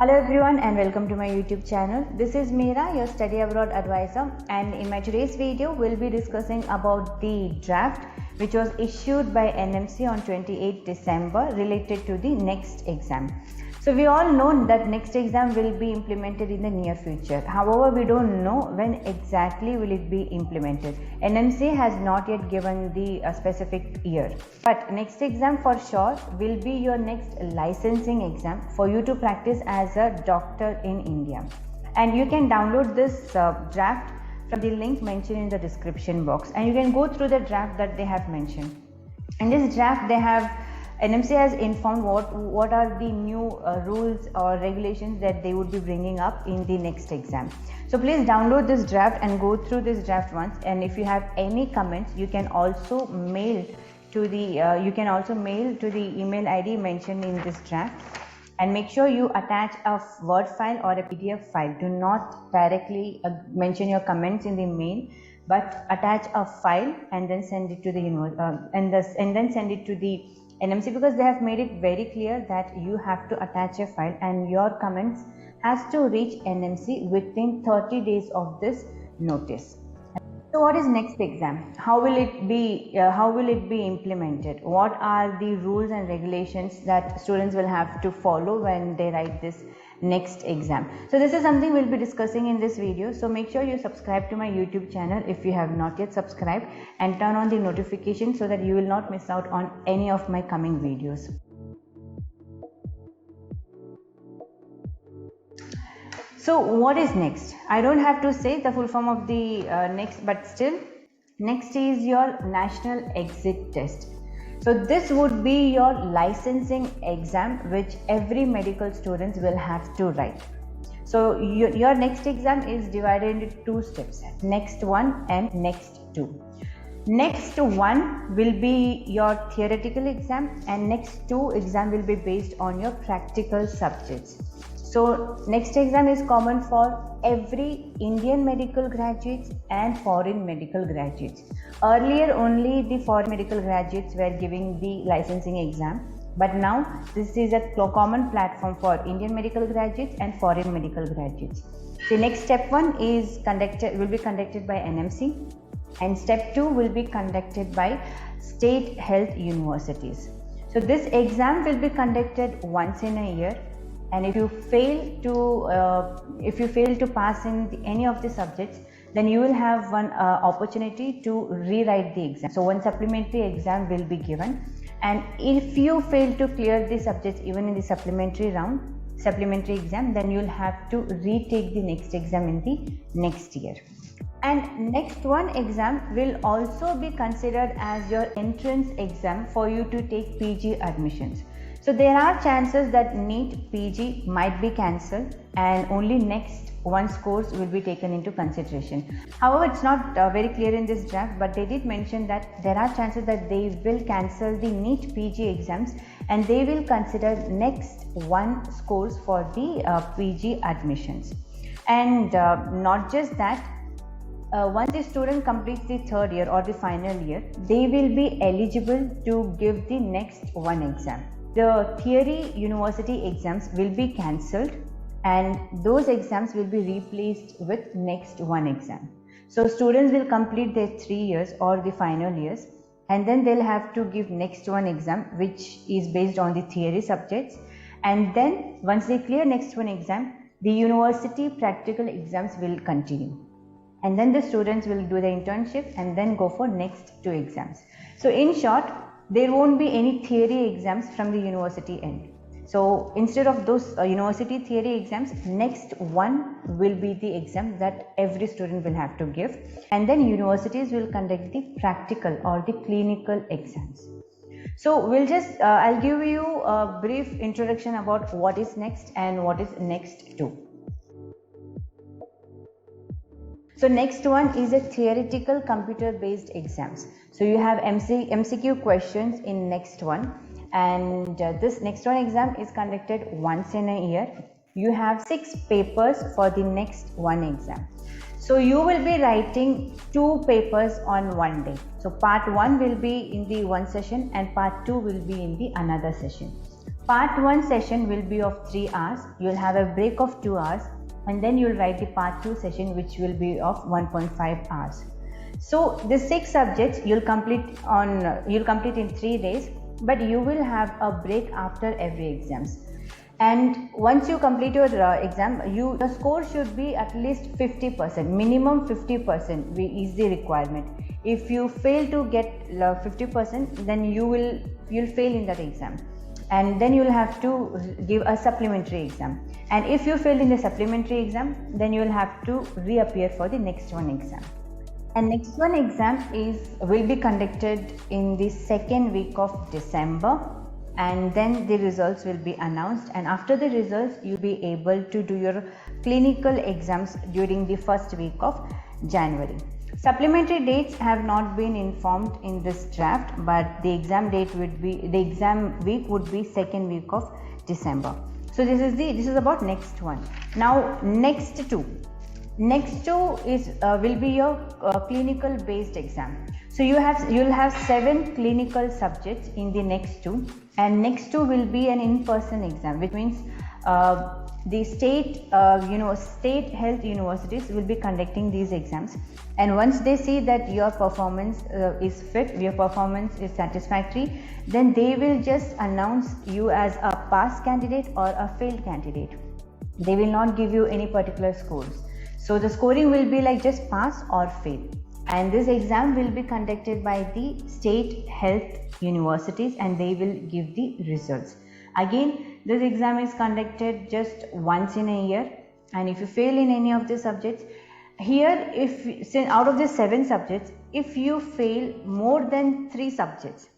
Hello everyone and welcome to my YouTube channel. This is Meera, your study abroad advisor, and in my today's video we'll be discussing about the draft which was issued by NMC on 28 December related to the NExT exam. So we all know that NExT exam will be implemented in the near future. However, we don't know when exactly will it be implemented. NMC has not yet given the specific year. But NExT exam for sure will be your next licensing exam for you to practice as a doctor in India. And you can download this draft from the link mentioned in the description box, and you can go through the draft that they have mentioned. In this draft, NMC has informed what are the new rules or regulations that they would be bringing up in the next exam. So please download this draft and go through this draft once. And if you have any comments, you can also mail to the email ID mentioned in this draft. And make sure you attach a Word file or a PDF file. Do not directly mention your comments in the mail, but attach a file and then send it to the NMC, because they have made it very clear that you have to attach a file and your comments has to reach NMC within 30 days of this notice. So what is NExT exam? How will it be implemented? What are the rules and regulations that students will have to follow when they write this NExT exam? So this is something we'll be discussing in this video. So make sure you subscribe to my YouTube channel if you have not yet subscribed, and turn on the notification so that you will not miss out on any of my coming videos. So what is NExT? I don't have to say the full form of the NExT, but still, NExT is your National Exit Test. So this would be your licensing exam which every medical student will have to write. So your NExT exam is divided into two steps, NExT 1 and NExT 2. NExT 1 will be your theoretical exam, and NExT 2 exam will be based on your practical subjects. So NExT exam is common for every Indian medical graduates and foreign medical graduates. Earlier only the foreign medical graduates were giving the licensing exam, but now this is a common platform for Indian medical graduates and foreign medical graduates. The next step 1 will be conducted by NMC, and step 2 will be conducted by state health universities. So this exam will be conducted once in a year. And if you fail to pass in any of the subjects, then you will have one opportunity to rewrite the exam. So one supplementary exam will be given, and if you fail to clear the subjects even in the supplementary exam, then you will have to retake the next exam in the next year. And NExT 1 exam will also be considered as your entrance exam for you to take PG admissions. So there are chances that NEET PG might be cancelled and only NExT 1 scores will be taken into consideration. However, it's not very clear in this draft, but they did mention that there are chances that they will cancel the NEET PG exams and they will consider NExT 1 scores for the PG admissions. And not just that, once the student completes the third year or the final year, they will be eligible to give the NExT 1 exam. The theory university exams will be cancelled and those exams will be replaced with NExT 1 exam. So students will complete their 3 years or the final years, and then they'll have to give NExT 1 exam, which is based on the theory subjects. And then once they clear NExT 1 exam, the university practical exams will continue. And then the students will do the internship and then go for NExT 2 exams. So in short, there won't be any theory exams from the university end. So instead of those university theory exams, NExT 1 will be the exam that every student will have to give, and then universities will conduct the practical or the clinical exams. So I'll give you a brief introduction about what is NExT and what is NExT 2. So NExT 1 is a theoretical computer-based exams. So you have MCQ questions in NExT 1, and this NExT 1 exam is conducted once in a year. You have 6 papers for the NExT 1 exam. So you will be writing 2 papers on one day. So part 1 will be in the one session and part 2 will be in the another session. Part 1 session will be of 3 hours. You'll have a break of 2 hours, and then you'll write the part 2 session, which will be of 1.5 hours. So the 6 subjects you'll complete in 3 days, but you will have a break after every exams. And once you complete your exam, the score should be at least 50%, minimum 50% is the requirement. If you fail to get 50%, then you'll fail in that exam, and then you'll have to give a supplementary exam. And if you fail in the supplementary exam, then you'll have to reappear for the next one exam. And next one exam will be conducted in the second week of December, and then the results will be announced, and after the results you'll be able to do your clinical exams during the first week of January. Supplementary dates have not been informed in this draft, but the exam week would be second week of December. So this is about next one. Now next two will be your clinical based exam. So you'll have 7 clinical subjects in the next two, and next two will be an in-person exam, which means the state health universities will be conducting these exams, and once they see that your performance is fit, your performance is satisfactory, then they will just announce you as a pass candidate or a failed candidate. They will not give you any particular scores. So the scoring will be like just pass or fail. And this exam will be conducted by the state health universities, and they will give the results. Again, this exam is conducted just once in a year, and if you fail in any of the subjects, here out of the 7 subjects, if you fail more than 3 subjects,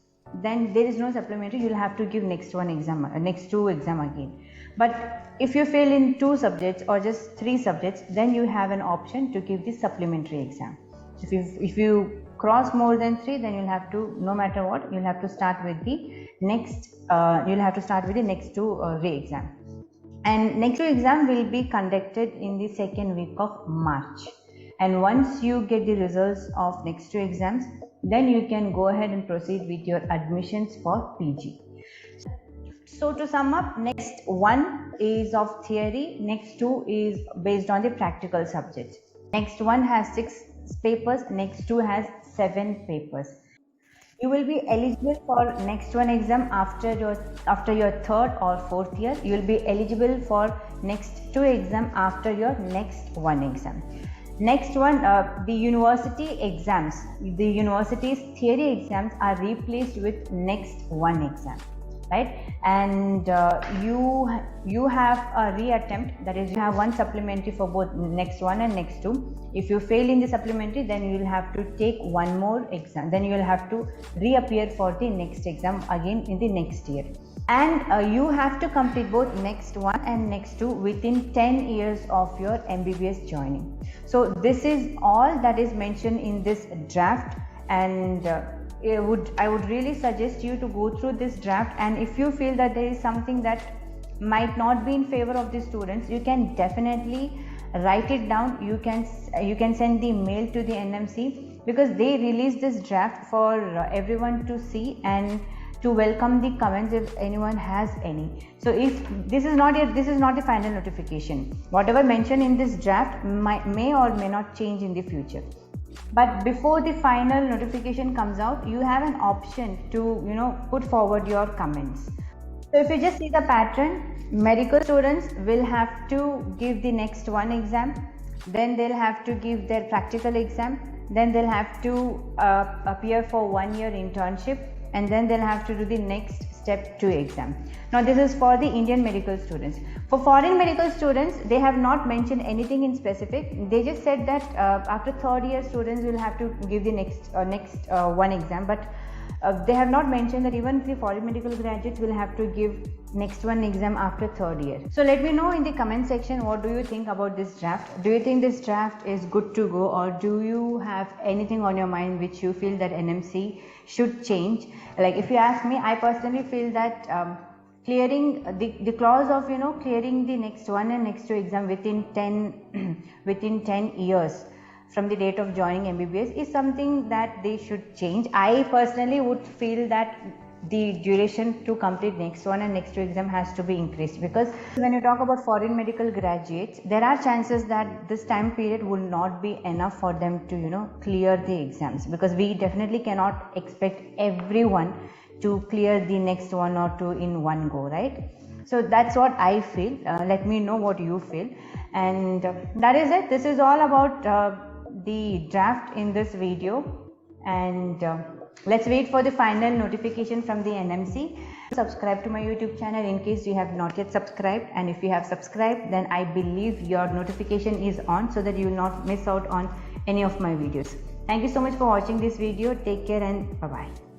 then there is no supplementary. You'll have to give next two exam again. But if you fail in 2 subjects or just 3 subjects, then you have an option to give the supplementary exam. If you cross more than 3, then you'll have to, no matter what, you'll have to start with the next two re-exam. And next 2 exam will be conducted in the second week of March. And once you get the results of next 2 exams, then you can go ahead and proceed with your admissions for PG. So to sum up, next 1 is of theory, next 2 is based on the practical subjects. Next 1 has 6 papers, next 2 has 7 papers. You will be eligible for next 1 exam after your 3rd or 4th year. You will be eligible for next 2 exam after your next 1 exam. Next one, the university exams, the university's theory exams are replaced with next 1 exam, right? And you have a reattempt, that is, you have 1 supplementary for both next 1 and next 2. If you fail in the supplementary, then you will have to take 1 more exam, then you will have to reappear for the next exam again in the next year. And you have to complete both next 1 and next 2 within 10 years of your MBBS joining. So this is all that is mentioned in this draft, and I would really suggest you to go through this draft, and if you feel that there is something that might not be in favor of the students, you can definitely write it down. You can send the mail to the NMC, because they release this draft for everyone to see and to welcome the comments if anyone has any. So if this is not the final notification, whatever mentioned in this draft may or may not change in the future. But before the final notification comes out, you have an option to put forward your comments. So if you just see the pattern, medical students will have to give the next 1 exam, then they'll have to give their practical exam, then they'll have to appear for 1 year internship, and then they'll have to do the next step 2 exam. Now this is for the Indian medical students. For foreign medical students, they have not mentioned anything in specific. They just said that after 3rd year students will have to give the next 1 exam, but they have not mentioned that even the foreign medical graduates will have to give next 1 exam after 3rd year. So let me know in the comment section, what do you think about this draft? Do you think this draft is good to go, or do you have anything on your mind which you feel that NMC should change? Like, if you ask me, I personally feel that clearing the clause of clearing the next 1 and next 2 exam within 10 years from the date of joining MBBS is something that they should change. I personally would feel that the duration to complete next one and next two exam has to be increased, because when you talk about foreign medical graduates, there are chances that this time period will not be enough for them to clear the exams, because we definitely cannot expect everyone to clear the next one or two in one go, right? So that's what I feel. Let me know what you feel. And that is it. This is all about the draft in this video, and let's wait for the final notification from the NMC. Subscribe to my YouTube channel in case you have not yet subscribed, and if you have subscribed, then I believe your notification is on so that you will not miss out on any of my videos. Thank you so much for watching this video. Take care and bye bye.